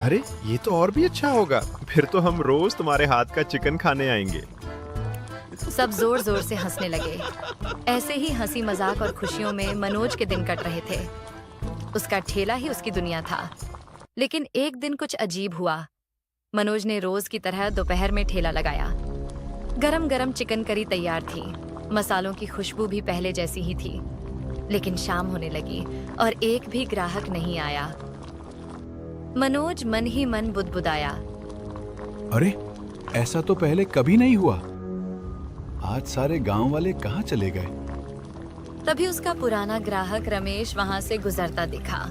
अरे ये तो और भी अच्छा होगा। फिर तो हम रोज तुम्हारे हाथ का चिकन खाने आएंगे। सब जोर जोर से हंसने लगे। ऐसे ही हंसी मजाक और खुशियों में मनोज के दिन कट रहे थे। उसका ठेला ही उसकी दुनिया था। लेकिन एक दिन कुछ अजीब हुआ। मनोज ने रोज की तरह दोपहर में ठेला लगाया। गरम गरम चिकन करी तैयार थी। मसालों की खुशबू भी पहले जैसी ही थी। लेकिन शाम होने लगी और एक भी ग्राहक नहीं आया। मनोज मन ही मन बुदबुदाया। अरे, ऐसा तो पहले कभी नहीं हुआ। आज सारे गांव वाले कहाँ चले गए? तभी उसका पुराना ग्राहक रमेश वहां से गुजरता दिखा।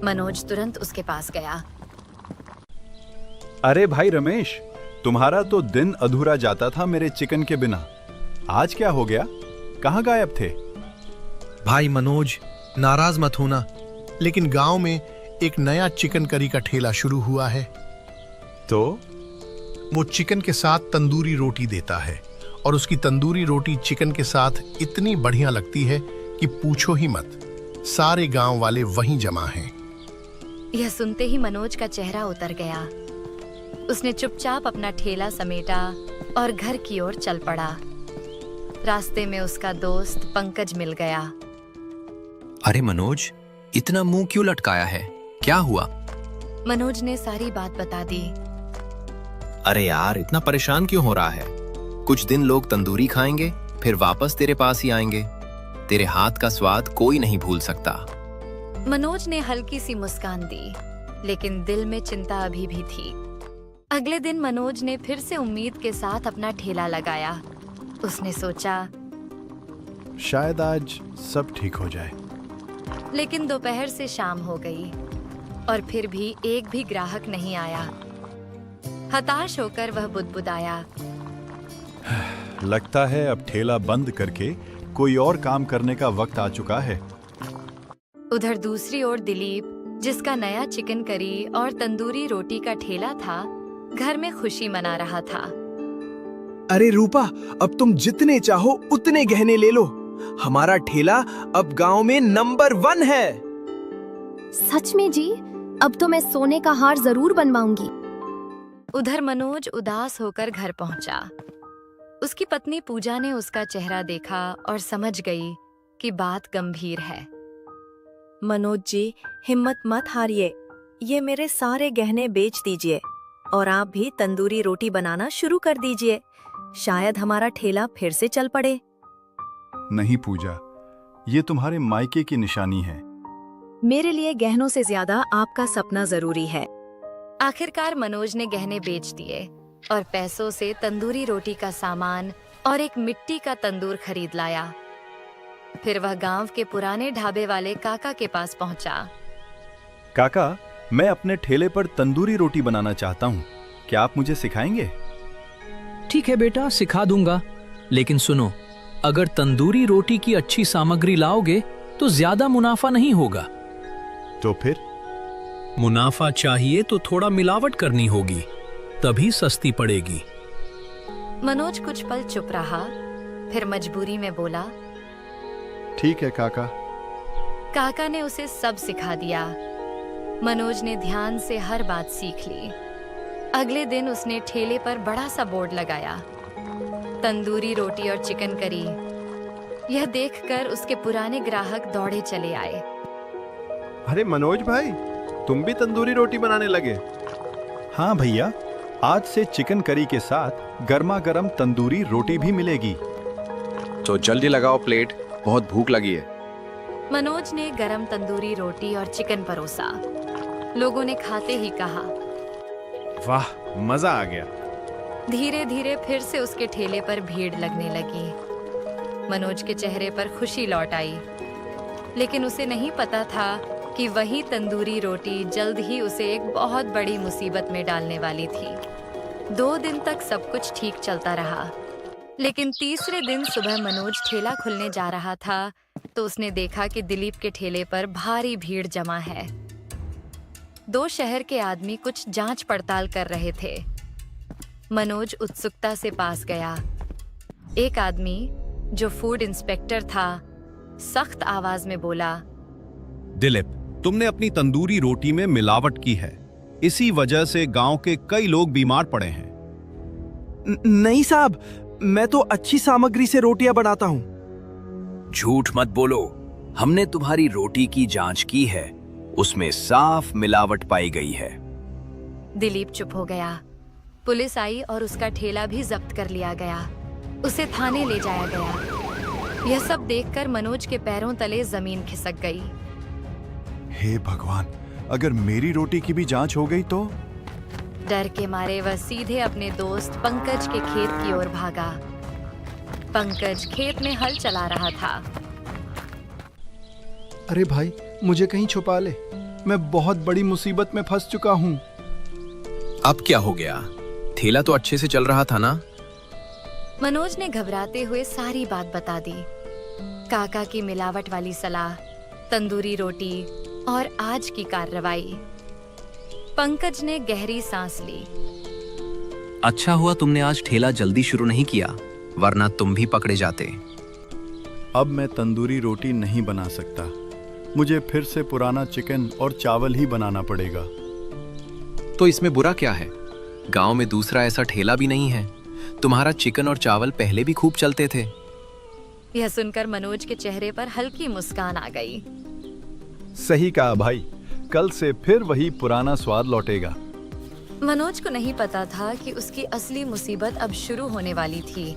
मनोज तुरंत उसके पास गया। अरे भाई रमेश, तुम्हारा तो दिन अधूरा जाता था मेरे चिकन के बिना। आज क्या हो गया? कहाँ गायब थे? भाई मनोज, नाराज मत होना, लेकिन गांव में एक नया चिकन करी का ठेला शुरू हुआ है। तो वो चिकन के साथ तंदूरी रोटी देता है और उसकी तंदूरी रोटी चिकन के साथ इतनी बढ़िया लगती है कि पूछो ही मत। सारे गांव वाले वहीं जमा हैं। यह सुनते ही मनोज का चेहरा उतर गया। उसने चुपचाप अपना ठेला समेटा और घर की ओर चल पड़ा। रास्ते में उसका दोस्त पंकज मिल गया। अरे मनोज, इतना मुंह क्यों लटकाया है? क्या हुआ? मनोज ने सारी बात बता दी। अरे यार, इतना परेशान क्यों हो रहा है? कुछ दिन लोग तंदूरी खाएंगे, फिर वापस तेरे पास ही आएंगे। तेरे हाथ का स्वाद कोई नहीं भूल सकता। मनोज ने हल्की सी मुस्कान दी, लेकिन दिल में चिंता अभी भी थी। अगले दिन मनोज ने फिर से उम्मीद के साथ अपना ठेला लगाया। उसने सोचा, शायद आज सब ठीक हो जाए। लेकिन दोपहर से शाम हो गई और फिर भी एक भी ग्राहक नहीं आया। हताश होकर वह बुदबुदाया। लगता है अब ठेला बंद करके कोई और काम करने का वक्त आ चुका है। उधर दूसरी ओर दिलीप, जिसका नया चिकन करी और तंदूरी रोटी का ठेला था, घर में खुशी मना रहा था। अरे रूपा, अब तुम जितने चाहो उतने गहने ले लो। हमारा ठेला अब गांव में नंबर 1 है। सच में जी? अब तो मैं सोने का हार जरूर बनवाऊंगी। उधर मनोज उदास होकर घर पहुंचा। उसकी पत्नी पूजा ने उसका चेहरा देखा और समझ गई कि बात गंभीर है। मनोज जी, हिम्मत मत हारिए। ये मेरे सारे गहने बेच दीजिए और आप भी तंदूरी रोटी बनाना शुरू कर दीजिए। शायद हमारा ठेला फिर से चल पड़े। नहीं पूजा, ये तुम्हारे मायके की निशानी है। मेरे लिए गहनों से ज्यादा आपका सपना जरूरी है। आखिरकार मनोज ने गहने बेच दिए और पैसों से तंदूरी रोटी का सामान और एक मिट्टी का तंदूर खरीद लाया। फिर वह गांव के पुराने ढाबे वाले काका के पास पहुंचा। काका, मैं अपने ठेले पर तंदूरी रोटी बनाना चाहता हूँ। क्या आप मुझे सिखाएंगे? ठीक है बेटा, सिखा दूंगा। लेकिन सुनो, अगर तंदूरी रोटी की अच्छी सामग्री लाओगे तो ज्यादा मुनाफा नहीं होगा। तो फिर? मुनाफा चाहिए तो थोड़ा मिलावट करनी होगी, तभी सस्ती पड़ेगी। मनोज कुछ पल चुप रहा, फिर मजबूरी में बोला, ठीक है काका। काका ने उसे सब सिखा दिया। मनोज ने ध्यान से हर बात सीख ली। अगले दिन उसने ठेले पर बड़ा सा बोर्ड लगाया, तंदूरी रोटी और चिकन करी। यह देखकर उसके पुराने ग्राहक दौड़े चले आए। अरे मनोज भाई, तुम भी तंदूरी रोटी बनाने लगे? हाँ भैया, आज से चिकन करी के साथ गर्मा गर्म तंदूरी रोटी भी मिलेगी। तो जल्दी लगाओ प्लेट, बहुत भूख लगी है। मनोज ने गरम तंदूरी रोटी और चिकन परोसा। लोगों ने खाते ही कहा, वाह, मजा आ गया। धीरे धीरे फिर से उसके ठेले पर भीड़ लगने लगी। मनोज के चेहरे पर खुशी लौट आई, लेकिन उसे नहीं पता था कि वही तंदूरी रोटी जल्द ही उसे एक बहुत बड़ी मुसीबत में डालने वाली थी। 2 दिन तक सब कुछ ठीक चलता रहा, लेकिन तीसरे दिन सुबह मनोज ठेला खुलने जा रहा था तो उसने देखा कि दिलीप के ठेले पर भारी भीड़ जमा है। 2 शहर के आदमी कुछ जांच पड़ताल कर रहे थे। मनोज उत्सुकता से पास गया। एक आदमी, जो फूड इंस्पेक्टर था, सख्त आवाज में बोला, दिलीप, तुमने अपनी तंदूरी रोटी में मिलावट की है। इसी वजह से गांव के कई लोग बीमार पड़े हैं। नहीं साहब, मैं तो अच्छी सामग्री से रोटियां बनाता हूँ। झूठ मत बोलो, हमने तुम्हारी रोटी की जांच की है, उसमें साफ मिलावट पाई गई है। दिलीप चुप हो गया। पुलिस आई और उसका ठेला भी जब्त कर लिया गया। उसे थाने ले जाया गया। यह सब देखकर मनोज के पैरों तले जमीन खिसक गई। हे भगवान, अगर मेरी रोटी की भी जांच हो गई तो? डर के मारे वह सीधे अपने दोस्त पंकज के खेत की ओर भागा। पंकज खेत में हल चला रहा था। अरे भाई, मुझे कहीं छुपा ले, मैं बहुत बड़ी मुसीबत में फंस चुका हूँ। अब क्या हो गया? ठेला तो अच्छे से चल रहा था ना? मनोज ने घबराते हुए सारी बात बता दी। काका की मिलावट वाली सलाह, तंदूरी रोटी और आज की कार्रवाई। पंकज ने गहरी सांस ली। अच्छा हुआ तुमने आज ठेला जल्दी शुरू नहीं किया, वरना तुम भी पकड़े जाते। अब मैं तंदूरी रोटी नहीं बना सकता। मुझे फिर से पुराना चिकन और चावल ही बनाना पड़ेगा। तो इसमें बुरा क्या है? गांव में दूसरा ऐसा ठेला भी नहीं है। तुम्हारा चिकन और चावल पहले भी खूब चलते थे। यह सुनकर मनोज के चेहरे पर हल्की मुस्कान आ गई। सही कहा भाई, कल से फिर वही पुराना स्वाद लौटेगा। मनोज को नहीं पता था कि उसकी असली मुसीबत अब शुरू होने वाली थी।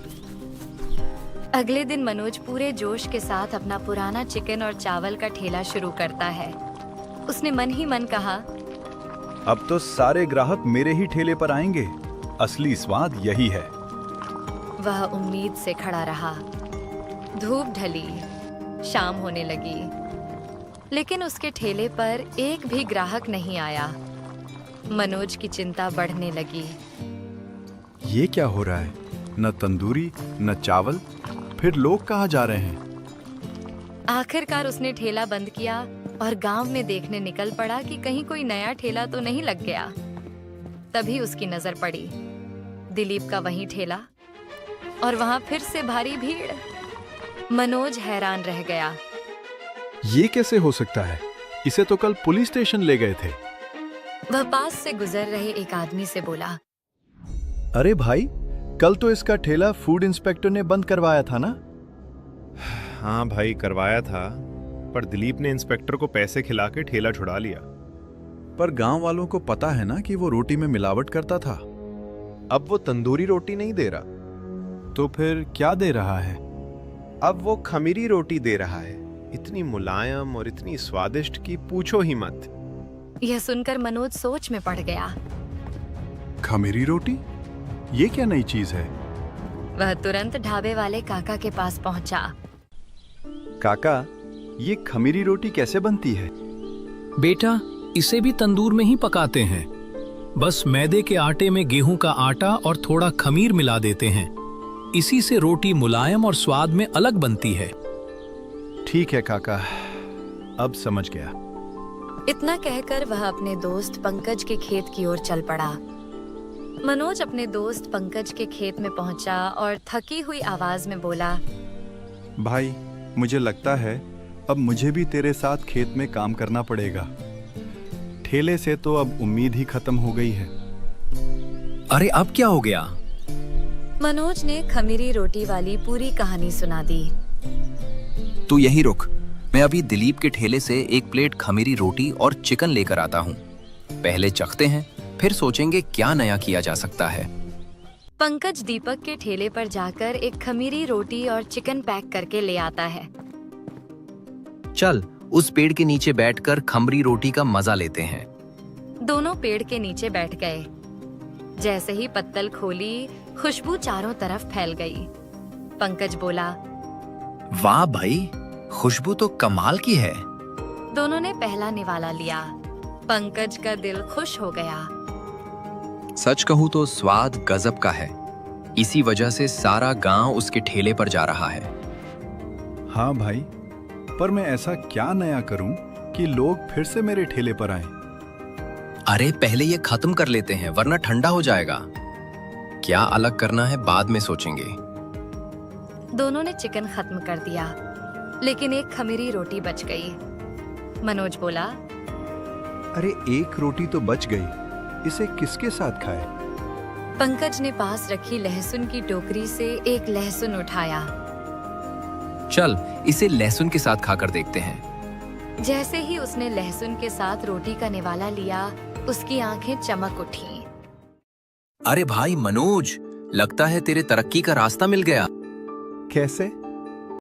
अगले दिन मनोज पूरे जोश के साथ अपना पुराना चिकन और चावल का ठेला शुरू करता है। उसने मन ही मन कहा, अब तो सारे ग्राहक मेरे ही ठेले पर आएंगे। असली स्वाद यही है। वह उम्मीद से खड़ा रहा। धूप ढली, शाम होने लगी, लेकिन उसके ठेले पर एक भी ग्राहक नहीं आया। मनोज की चिंता बढ़ने लगी। ये क्या हो रहा है? न तंदूरी न चावल, फिर लोग कहाँ जा रहे हैं? आखिरकार उसने ठेला बंद किया और गांव में देखने निकल पड़ा कि कहीं कोई नया ठेला तो नहीं लग गया। तभी उसकी नजर पड़ी दिलीप का वही ठेला, और वहां फिर से भारी भीड़। मनोज हैरान रह गया। ये कैसे हो सकता है? इसे तो कल पुलिस स्टेशन ले गए थे। वह पास से गुजर रहे एक आदमी से बोला, अरे भाई, कल तो इसका ठेला फूड इंस्पेक्टर ने बंद करवाया था ना? हाँ भाई, करवाया था, पर दिलीप ने इंस्पेक्टर को पैसे खिला के ठेला छुड़ा लिया। पर गांव वालों को पता है ना कि वो रोटी में मिलावट करता था। अब वो तंदूरी रोटी नहीं दे रहा। तो फिर क्या दे रहा है? अब वो खमीरी रोटी दे रहा है, इतनी मुलायम और इतनी स्वादिष्ट कि पूछो ही मत। यह सुनकर मनोज सोच में पड़ गया। खमीरी रोटी? ये क्या नई चीज है? वह तुरंत ढाबे वाले काका के पास पहुंचा। काका, ये खमीरी रोटी कैसे बनती है? बेटा, इसे भी तंदूर में ही पकाते हैं। बस मैदे के आटे में गेहूं का आटा और थोड़ा खमीर मिला देते हैं। इसी से रोटी मुलायम और स्वाद में अलग बनती है। ठीक है काका, अब समझ गया। इतना कहकर वह अपने दोस्त पंकज के खेत की ओर चल पड़ा। मनोज अपने दोस्त पंकज के खेत में पहुंचा और थकी हुई आवाज में बोला, भाई, मुझे लगता है अब मुझे भी तेरे साथ खेत में काम करना पड़ेगा। ठेले से तो अब उम्मीद ही खत्म हो गई है। अरे अब क्या हो गया? मनोज ने खमीरी रोटी वाली पूरी कहानी सुना दी। तू यही रुक, मैं अभी दिलीप के ठेले से एक प्लेट खमीरी रोटी और चिकन लेकर आता हूँ। पहले चखते हैं, फिर सोचेंगे क्या नया किया जा सकता है। पंकज दीपक के ठेले पर जाकर एक खमीरी रोटी और चिकन पैक करके ले आता है। चल, उस पेड़ के नीचे बैठकर खमरी रोटी का मजा लेते हैं। दोनों पेड़ के नीचे बैठ गए। जैसे ही पत्तल खोली, खुशबू चारों तरफ फैल गई। पंकज बोला, वाह भाई, खुशबू तो कमाल की है। दोनों ने पहला निवाला लिया। पंकज का दिल खुश हो गया। सच कहूँ तो स्वाद गजब का है। इसी वजह से सारा गांव उसके ठेले पर जा रहा है। हाँ भाई, पर मैं ऐसा क्या नया करूं कि लोग फिर से मेरे ठेले पर आएं? अरे पहले ये खत्म कर लेते हैं, वरना ठंडा हो जाएगा। क्या अलग करना है बाद में सोचेंगे। दोनों ने चिकन खत्म कर दिया, लेकिन एक खमीरी रोटी बच गई। मनोज बोला, अरे एक रोटी तो बच गई, इसे किसके साथ खाए? पंकज ने पास रखी लहसुन की टोकरी से एक लहसुन उठाया। चल इसे लहसुन के साथ खाकर देखते हैं। जैसे ही उसने लहसुन के साथ रोटी का निवाला लिया, उसकी आंखें चमक उठी। अरे भाई मनोज, लगता है तेरे तरक्की का रास्ता मिल गया। कैसे?